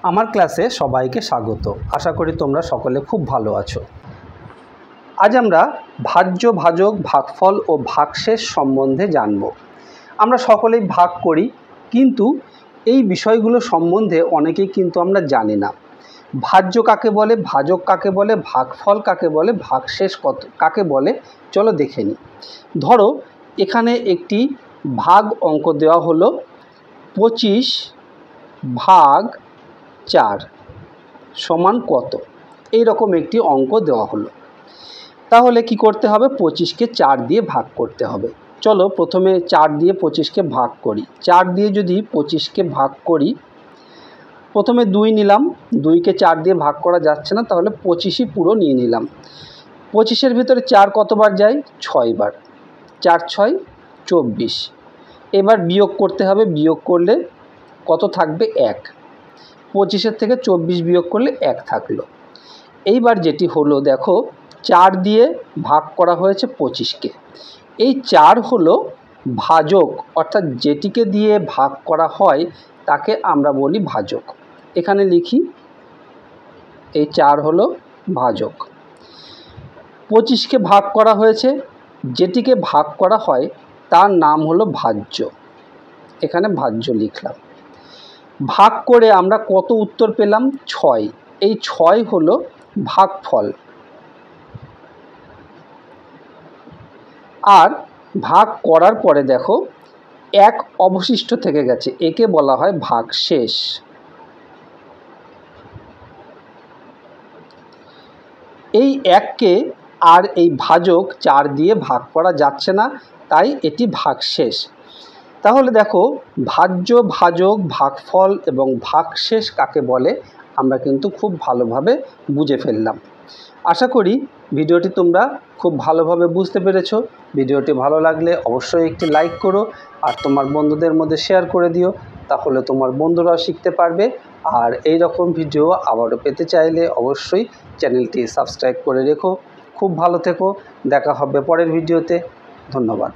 আমার ক্লাসে সবাইকে স্বাগত। আশা করি তোমরা সকলে খুব ভালো আছো। আজ আমরা ভাজ্য, ভাজক, ভাগফল ও ভাগশেষ সম্বন্ধে জানব। আমরা সকলেই ভাগ করি, কিন্তু এই বিষয়গুলো সম্বন্ধে অনেকেই কিন্তু আমরা জানি না। ভাজ্য কাকে বলে, ভাজক কাকে বলে, ভাগফল কাকে বলে, ভাগশেষ কাকে বলে, চলো দেখে নিই। ধরো এখানে একটি ভাগ অঙ্ক দেওয়া হলো 25 ভাগ 4 সমান কত, এই রকম একটি অঙ্ক দেওয়া হলো। তাহলে কি করতে হবে? 25কে 4 দিয়ে ভাগ করতে হবে। চলো প্রথমে 4 দিয়ে 25কে ভাগ করি। 4 দিয়ে যদি 25কে ভাগ করি, প্রথমে 2 নিলাম, 2কে 4 দিয়ে ভাগ করা যাচ্ছে না, তাহলে 25ই পুরো নিয়ে নিলাম। 25-এর ভিতরে 4 কতবার যায়? 6 বার। 4 6 24। এবার বিয়োগ করতে হবে, বিয়োগ করলে কত থাকবে? 1। 25-এর থেকে 24 বিয়োগ করলে 1 থাকলো। এইবার যেটি হলো, দেখো 4 দিয়ে ভাগ করা হয়েছে 25কে। এই 4 হলো ভাজক, অর্থাৎ যেটিকে দিয়ে ভাগ করা হয় তাকে আমরা বলি ভাজক। এখানে লিখি, এই 4 হলো ভাজক। 25কে ভাগ করা হয়েছে, যেটিকে ভাগ করা হয় তার নাম হলো ভাজ্য। এখানে ভাজ্য লিখলাম। ভাগ করে আমরা কত উত্তর পেলাম? 6। এই 6 হলো ভাগফল। আর ভাগ করার পরে দেখো 1 অবশিষ্ট থেকে গেছে, একে বলা হয় ভাগশেষ। এই 1কে আর এই ভাজক 4 দিয়ে ভাগ করা যাচ্ছে না, তাই এটি ভাগশেষ। তাহলে দেখো ভাজ্য, ভাজক, ভাগফল এবং ভাগশেষ কাকে বলে আমরা কিন্তু খুব ভালোভাবে বুঝে ফেললাম। আশা করি ভিডিওটি তোমরা খুব ভালোভাবে বুঝতে পেরেছো। ভিডিওটি ভালো লাগলে অবশ্যই একটি লাইক করো আর তোমার বন্ধুদের মধ্যে শেয়ার করে দিও, তাহলে তোমার বন্ধুরাও শিখতে পারবে। আর এই রকম ভিডিও আবারও পেতে চাইলে অবশ্যই চ্যানেলটি সাবস্ক্রাইব করে রেখো। খুব ভালো থেকো, দেখা হবে পরের ভিডিওতে। ধন্যবাদ।